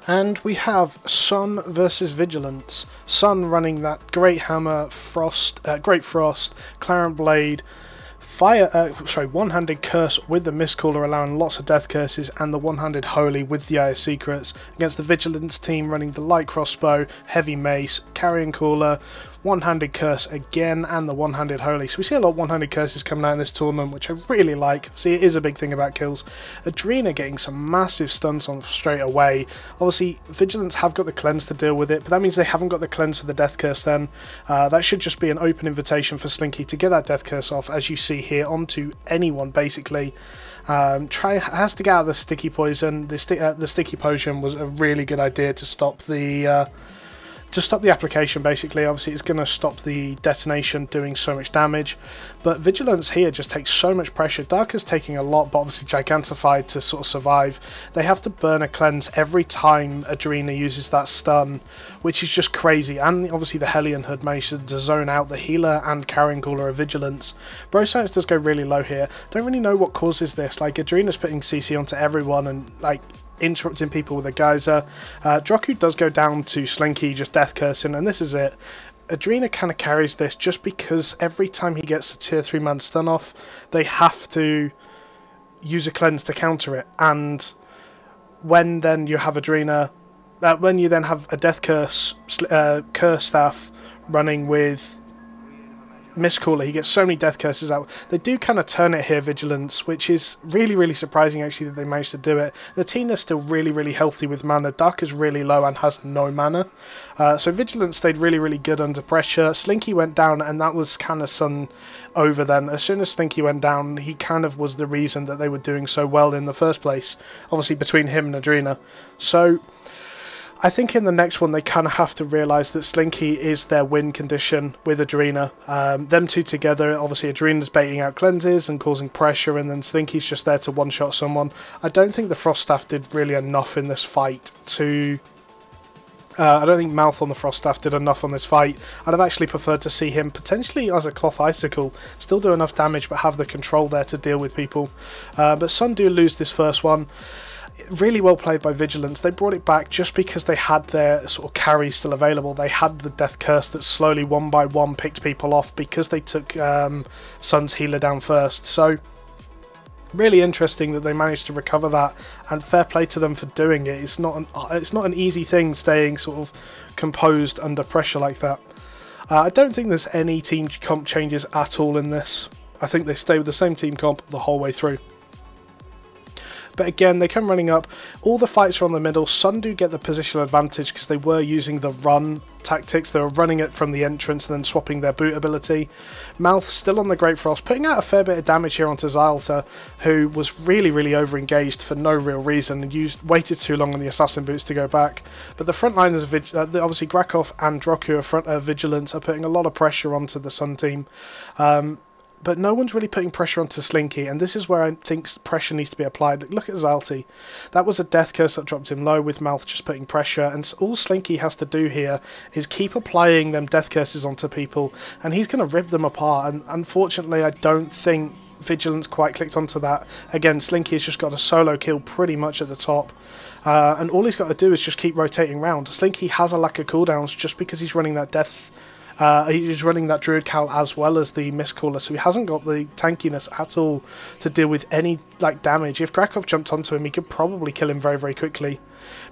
And we have Sun versus Vigilance. Sun running that Great Hammer, Great Frost, Clarent Blade, one-handed Curse with the Mistcaller allowing lots of death curses, and the one-handed Holy with the Eye of Secrets, against the Vigilance team running the Light Crossbow, Heavy Mace, Carrion Caller, one-handed Curse again, and the one-handed Holy. So we see a lot of one-handed curses coming out in this tournament, which I really like. See, it is a big thing about kills. Adrena getting some massive stuns on straight away. Obviously, Vigilance have got the cleanse to deal with it, but that means they haven't got the cleanse for the death curse then. That should just be an open invitation for Slinky to get that death curse off, as you see here, onto anyone basically. Has to get out of the sticky poison. The sticky potion was a really good idea to stop the application basically. Obviously it's going to stop the detonation doing so much damage, but Vigilance here just takes so much pressure. Dark is taking a lot, but obviously Gigantified to sort of survive. They have to burn a cleanse every time Adrena uses that stun, which is just crazy. And obviously the Hellion Hood managed to zone out the healer and Carrion Caller of Vigilance. Bro Science does go really low here. Don't really know what causes this. Like, Adrena's putting CC onto everyone and like interrupting people with a geyser. Droku does go down to Slinky, just death cursing, and this is it. Adrena kind of carries this just because every time he gets a tier 3 man stun off, they have to use a cleanse to counter it. And when then you have Adrena, when you then have a death curse staff running with Mistcaller, he gets so many death curses out. They do kind of turn it here, Vigilance, which is really, really surprising actually that they managed to do it. The Tina's still really, really healthy with mana. Dark is really low and has no mana. So Vigilance stayed really, really good under pressure. Slinky went down, and that was kind of Sun over then. As soon as Slinky went down, he kind of was the reason that they were doing so well in the first place. Obviously between him and Adrena. So I think in the next one they kind of have to realise that Slinky is their win condition with Adrena. Them two together, obviously Adrena's baiting out cleanses and causing pressure, and then Slinky's just there to one-shot someone. I don't think the Frost Staff did really enough in this fight to... I don't think Mouth on the Frost Staff did enough on this fight. I'd have actually preferred to see him potentially as a Cloth Icicle, still do enough damage but have the control there to deal with people. But Sun do lose this first one. Really well played by Vigilance. They brought it back just because they had their sort of carry still available. They had the Death Curse that slowly one by one picked people off because they took Sun's healer down first. So really interesting that they managed to recover that, and fair play to them for doing it. It's not an easy thing staying sort of composed under pressure like that. I don't think there's any team comp changes at all in this. I think they stay with the same team comp the whole way through. But again, they come running up. All the fights are on the middle. Sun do get the positional advantage because they were using the run tactics. They were running it from the entrance and then swapping their boot ability. Mouth still on the Great Frost, putting out a fair bit of damage here onto Xylta, who was really, really over-engaged for no real reason and waited too long on the Assassin boots to go back. But the front liners, obviously Grakov and Droku are Vigilance, are putting a lot of pressure onto the Sun team. But no one's really putting pressure onto Slinky, and this is where I think pressure needs to be applied. Look at Xalti. That was a death curse that dropped him low, with Mouth just putting pressure, and all Slinky has to do here is keep applying them death curses onto people, and he's going to rip them apart. And unfortunately, I don't think Vigilance quite clicked onto that. Again, Slinky has just got a solo kill pretty much at the top. And all he's got to do is just keep rotating round. Slinky has a lack of cooldowns just because he's running that he's running that Druid Cowl as well as the Mistcaller, so he hasn't got the tankiness at all to deal with any damage. If Grakov jumped onto him, he could probably kill him very, very quickly.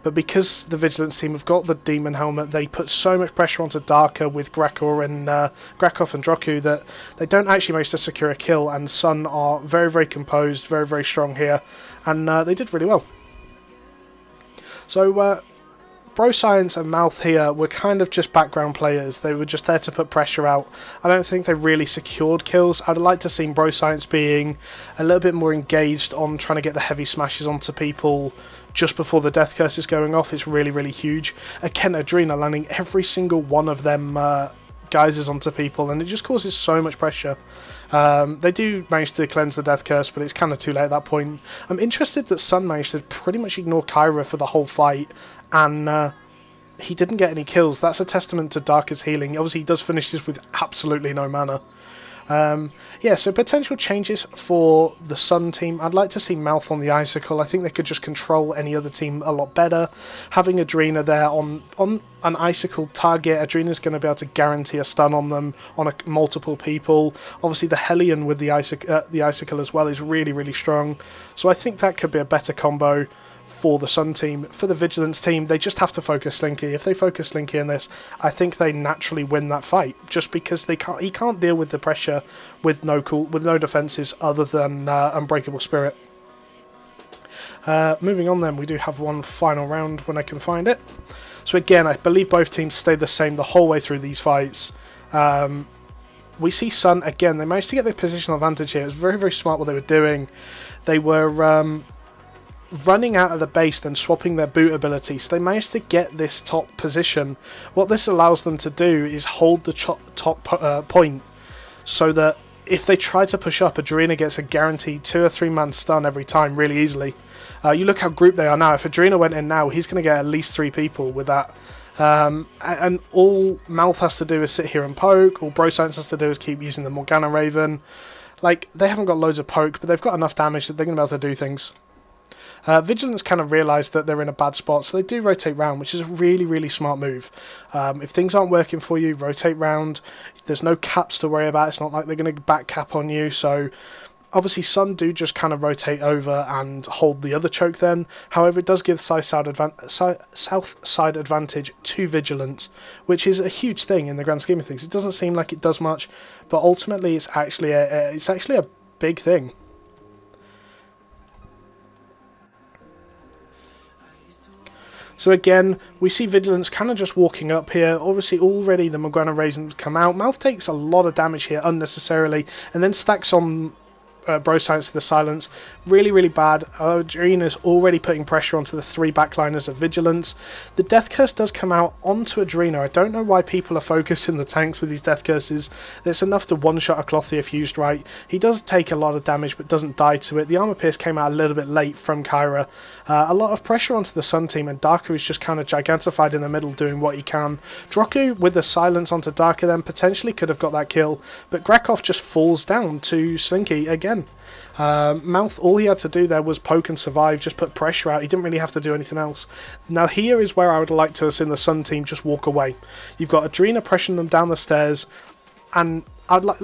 But because the Vigilance team have got the Demon Helmet, they put so much pressure onto Darker with Grakov and Droku that they don't actually manage to secure a kill, and Sun are very, very composed, very, very strong here, and they did really well. So Bro Science and Mouth here were kind of just background players. They were just there to put pressure out. I don't think they really secured kills. I'd like to see Bro Science being a little bit more engaged on trying to get the heavy smashes onto people just before the death curse is going off. It's really, really huge. Again, Adrena landing every single one of them geysers onto people, and it just causes so much pressure. They do manage to cleanse the death curse, but it's kind of too late at that point. I'm interested that Sun managed to pretty much ignore Kyra for the whole fight, and he didn't get any kills. That's a testament to Darker's healing. Obviously, he does finish this with absolutely no mana. Yeah, so potential changes for the Sun team. I'd like to see Mouth on the Icicle. I think they could just control any other team a lot better. Having Adrena there on an Icicle target, Adrena's going to be able to guarantee a stun on them, on multiple people. Obviously the Hellion with the Icicle as well is really, really strong. So I think that could be a better combo for the Sun team. For the Vigilance team, they just have to focus Slinky. If they focus Slinky in this, I think they naturally win that fight, just because he can't deal with the pressure with no defensives other than Unbreakable Spirit. Moving on then, we do have one final round when I can find it. So again, I believe both teams stayed the same the whole way through these fights. We see Sun, again, they managed to get their positional advantage here. It was very, very smart what they were doing. They were running out of the base, then swapping their boot ability, so they managed to get this top position. What this allows them to do is hold the top point, so that if they try to push up, Adrena gets a guaranteed 2 or 3 man stun every time really easily. You look how grouped they are now. If Adrena went in now, he's going to get at least 3 people with that. And all Mouth has to do is sit here and poke. All Bro Science has to do is keep using the Morgana Raven. Like, they haven't got loads of poke, but they've got enough damage that they're going to be able to do things. Vigilance kind of realised that they're in a bad spot, so they do rotate round, which is a really, really smart move. If things aren't working for you, rotate round. There's no caps to worry about. It's not like they're going to back cap on you, so obviously Sun do just kind of rotate over and hold the other choke then. However, it does give south side advantage to Vigilance, which is a huge thing in the grand scheme of things. It doesn't seem like it does much, but ultimately it's actually a big thing. So again, we see Vigilance kind of just walking up here. Obviously, already the Morgana Raisins come out. Mouth takes a lot of damage here unnecessarily, and then stacks on Bro Science to the silence. Really, really bad. Adrena's already putting pressure onto the 3 backliners of Vigilance. The Death Curse does come out onto Adrena. I don't know why people are focusing the tanks with these Death Curses. It's enough to one-shot a Clothy if used right. He does take a lot of damage but doesn't die to it. The Armor Pierce came out a little bit late from Kyra. A lot of pressure onto the Sun team, and Darker is just kind of gigantified in the middle doing what he can. Droku with the silence onto Darker then potentially could have got that kill, but Grakov just falls down to Slinky again. Mouth, all he had to do there was poke and survive, just put pressure out. He didn't really have to do anything else. Now here is where I would like to see the Sun team just walk away. You've got Adrena pressuring them down the stairs, and I'd like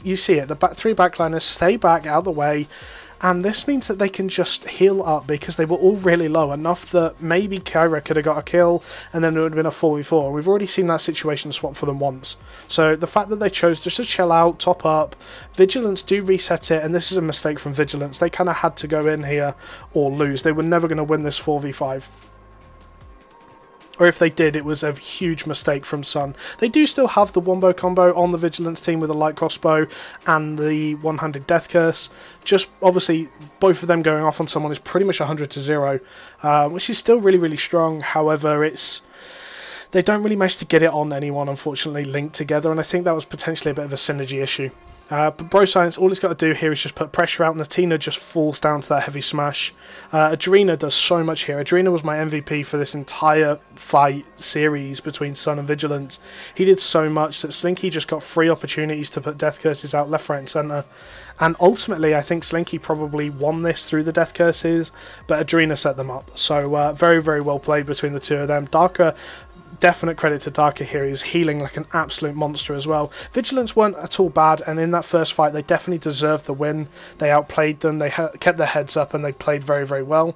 you see it, the 3 backliners stay back out of the way, and this means that they can just heal up because they were all really low, enough that maybe Kyra could have got a kill and then it would have been a 4v4. We've already seen that situation swap for them once. So the fact that they chose just to chill out, top up, Vigilance do reset it, and this is a mistake from Vigilance. They kind of had to go in here or lose. They were never going to win this 4v5. Or if they did, it was a huge mistake from Sun. They do still have the wombo combo on the Vigilance team with a light crossbow and the 100 Death Curse. Just obviously both of them going off on someone is pretty much 100 to 0, which is still really, really strong. However, they don't really manage to get it on anyone, unfortunately, linked together, and I think that was potentially a bit of a synergy issue. But Bro Science, all he's got to do here is just put pressure out, and Natina just falls down to that heavy smash. Adrena does so much here. Adrena was my MVP for this entire fight series between Sun and Vigilance. He did so much that Slinky just got 3 opportunities to put Death Curses out left, right and centre. And ultimately, I think Slinky probably won this through the Death Curses, but Adrena set them up. So very, very well played between the two of them. Darker, definite credit to Darker here. He was healing like an absolute monster as well. Vigilance weren't at all bad, and in that first fight they definitely deserved the win. They outplayed them, they kept their heads up, and they played very, very well.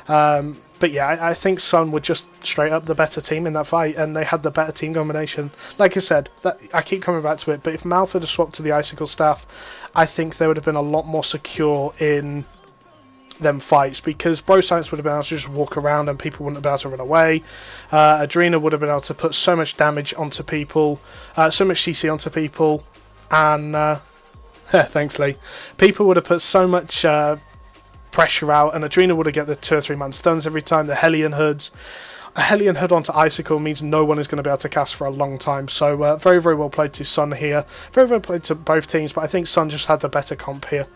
But yeah, I think Sun were just straight up the better team in that fight, and they had the better team combination. Like I said, I keep coming back to it, but if Mouth had swapped to the Icicle Staff, I think they would have been a lot more secure in them fights, because Bro Science would have been able to just walk around and people wouldn't have been able to run away. Adrena would have been able to put so much damage onto people, so much CC onto people, and thanks Lee. People would have put so much pressure out, and Adrena would have get the 2 or 3 man stuns every time. The Hellion hoods. A Hellion hood onto Icicle means no one is going to be able to cast for a long time. So very, very well played to Sun here. Very, very played to both teams, but I think Sun just had the better comp here.